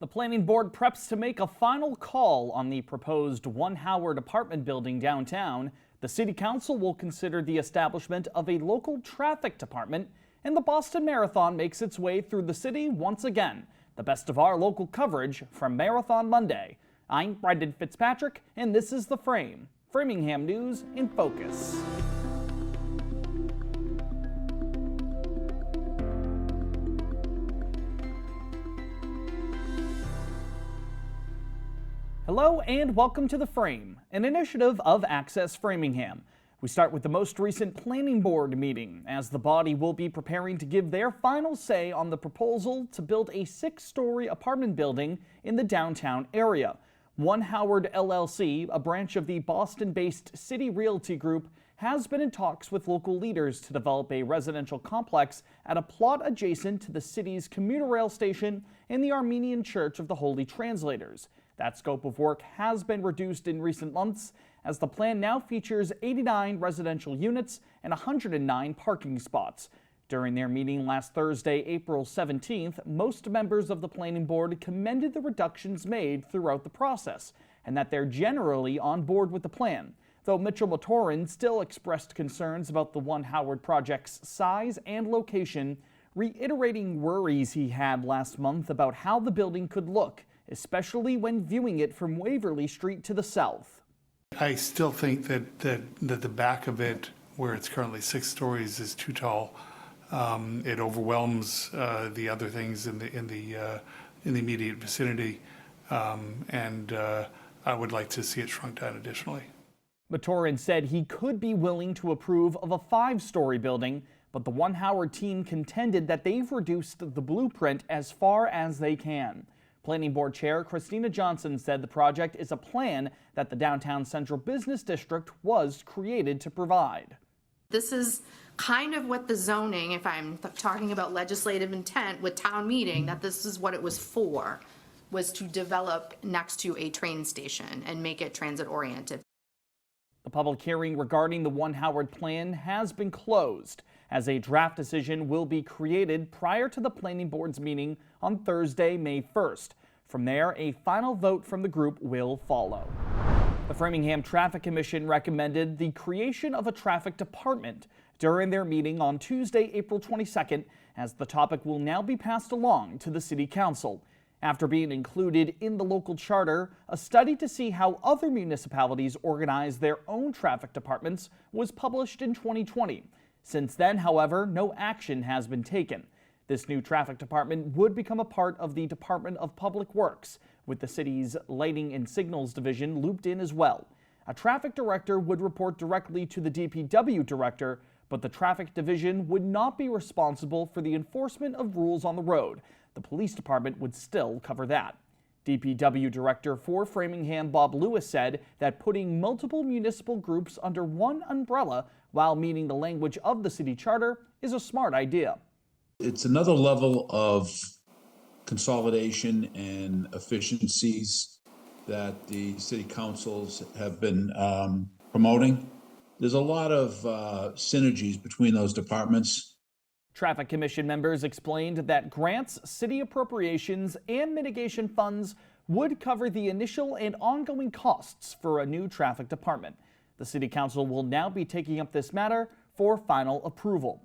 The Planning Board preps to make a final call on the proposed One Howard apartment building downtown. The City Council will consider the establishment of a local traffic department, and the Boston Marathon makes its way through the city once again. The best of our local coverage from Marathon Monday. I'm Brendan Fitzpatrick, and this is The Frame, Framingham News in Focus. Hello and welcome to The Frame, an initiative of Access Framingham. We start with the most recent Planning Board meeting, as the body will be preparing to give their final say on the proposal to build a 6-story apartment building in the downtown area. One Howard LLC, a branch of the Boston-based City Realty Group, has been in talks with local leaders to develop a residential complex at a plot adjacent to the city's commuter rail station and the Armenian Church of the Holy Translators. That scope of work has been reduced in recent months, as the plan now features 89 residential units and 109 parking spots. During their meeting last Thursday, April 17th, most members of the Planning Board commended the reductions made throughout the process, and that they're generally on board with the plan, though Mitchell Matorin still expressed concerns about the One Howard project's size and location, reiterating worries he had last month about how the building could look, especially when viewing it from Waverly Street to the south. I still think that the back of it, where it's currently 6 stories, is too tall. It overwhelms the other things in the immediate vicinity, and I would like to see it shrunk down additionally. Matorin said he could be willing to approve of a 5-story building, but the One Howard team contended that they've reduced the blueprint as far as they can. Planning Board Chair Christina Johnson said the project is a plan that the Downtown Central Business District was created to provide. This is kind of what the zoning, if I'm talking about legislative intent with town meeting, that this is what it was for, was to develop next to a train station and make it transit oriented. The public hearing regarding the One Howard plan has been closed, as a draft decision will be created prior to the Planning Board's meeting on Thursday, May 1st. From there, a final vote from the group will follow. The Framingham Traffic Commission recommended the creation of a traffic department during their meeting on Tuesday, April 22nd, as the topic will now be passed along to the City Council. After being included in the local charter, a study to see how other municipalities organize their own traffic departments was published in 2020. Since then, however, no action has been taken. This new traffic department would become a part of the Department of Public Works, with the city's Lighting and Signals Division looped in as well. A traffic director would report directly to the DPW director, but the traffic division would not be responsible for the enforcement of rules on the road. The police department would still cover that. DPW Director for Framingham Bob Lewis said that putting multiple municipal groups under one umbrella while meeting the language of the city charter is a smart idea. It's another level of consolidation and efficiencies that the city councils have been promoting. There's a lot of synergies between those departments. Traffic Commission members explained that grants, city appropriations, and mitigation funds would cover the initial and ongoing costs for a new traffic department. The City Council will now be taking up this matter for final approval.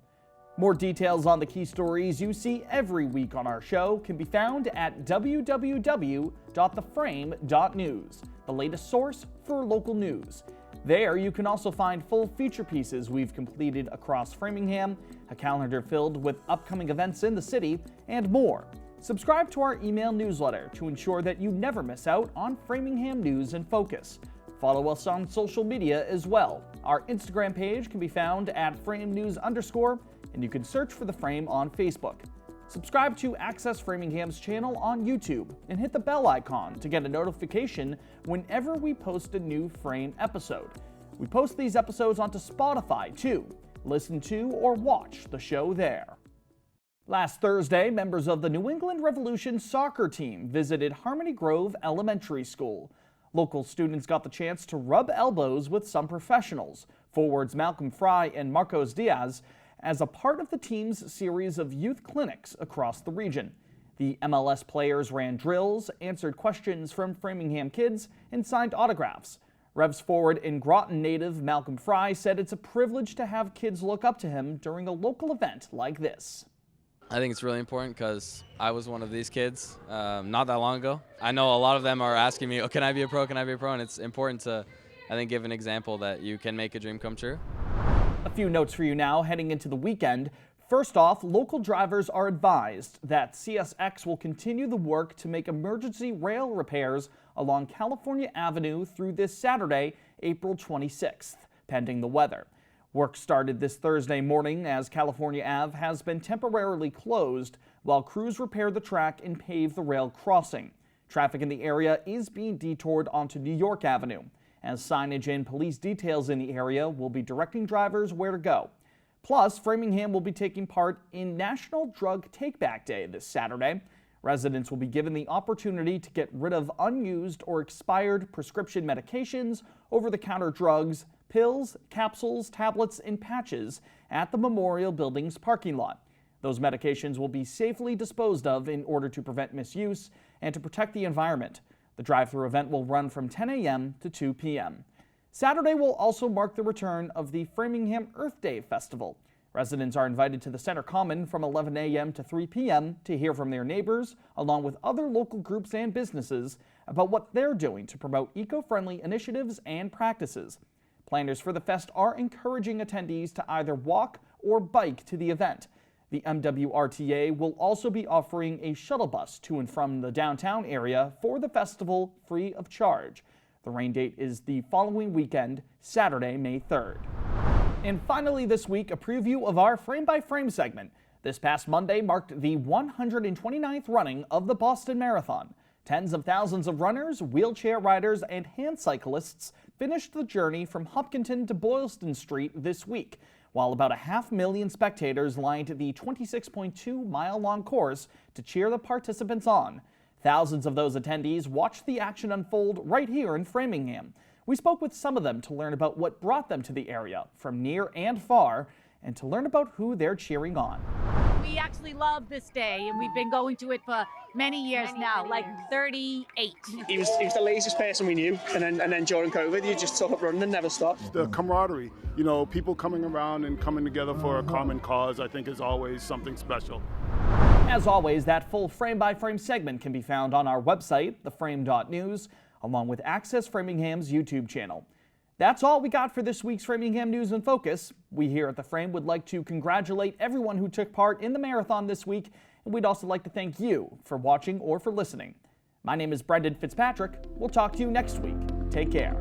More details on the key stories you see every week on our show can be found at www.theframe.news, the latest source for local news. There, you can also find full feature pieces we've completed across Framingham, a calendar filled with upcoming events in the city, and more. Subscribe to our email newsletter to ensure that you never miss out on Framingham News in Focus. Follow us on social media as well. Our Instagram page can be found at @FrameNews_, and you can search for The Frame on Facebook. Subscribe to Access Framingham's channel on YouTube and hit the bell icon to get a notification whenever we post a new Frame episode. We post these episodes onto Spotify too. Listen to or watch the show there. Last Thursday, members of the New England Revolution soccer team visited Harmony Grove Elementary School. Local students got the chance to rub elbows with some professionals, forwards Malcolm Fry and Marcos Diaz, as a part of the team's series of youth clinics across the region. The MLS players ran drills, answered questions from Framingham kids, and signed autographs. Revs forward and Groton native Malcolm Fry said it's a privilege to have kids look up to him during a local event like this. I think it's really important because I was one of these kids not that long ago. I know a lot of them are asking me, oh, can I be a pro, can I be a pro? And it's important to, I think, give an example that you can make a dream come true. A few notes for you now heading into the weekend. First off, local drivers are advised that CSX will continue the work to make emergency rail repairs along California Avenue through this Saturday, April 26th, pending the weather. Work started this Thursday morning as California Ave has been temporarily closed while crews repair the track and pave the rail crossing. Traffic in the area is being detoured onto New York Avenue, as signage and police details in the area will be directing drivers where to go. Plus, Framingham will be taking part in National Drug Take-Back Day this Saturday. Residents will be given the opportunity to get rid of unused or expired prescription medications, over-the-counter drugs, pills, capsules, tablets, and patches at the Memorial Building's parking lot. Those medications will be safely disposed of in order to prevent misuse and to protect the environment. The drive-through event will run from 10 a.m. to 2 p.m. Saturday will also mark the return of the Framingham Earth Day Festival. Residents are invited to the Center Common from 11 a.m. to 3 p.m. to hear from their neighbors, along with other local groups and businesses, about what they're doing to promote eco-friendly initiatives and practices. Planners for the fest are encouraging attendees to either walk or bike to the event. The MWRTA will also be offering a shuttle bus to and from the downtown area for the festival free of charge. The rain date is the following weekend, Saturday, May 3rd. And finally this week, a preview of our frame-by-frame segment. This past Monday marked the 129th running of the Boston Marathon. Tens of thousands of runners, wheelchair riders, and hand cyclists finished the journey from Hopkinton to Boylston Street this week, while about 500,000 spectators lined the 26.2-mile-long course to cheer the participants on. Thousands of those attendees watched the action unfold right here in Framingham. We spoke with some of them to learn about what brought them to the area from near and far, and to learn about who they're cheering on. We actually love this day, and we've been going to it for many years now, like 38. He was the laziest person we knew, and then during COVID, he just took up running and never stopped. The camaraderie, people coming around and coming together for a common cause, I think is always something special. As always, that full frame-by-frame segment can be found on our website, theframe.news, along with Access Framingham's YouTube channel. That's all we got for this week's Framingham News in Focus. We here at The Frame would like to congratulate everyone who took part in the marathon this week, and we'd also like to thank you for watching or for listening. My name is Brendan Fitzpatrick. We'll talk to you next week. Take care.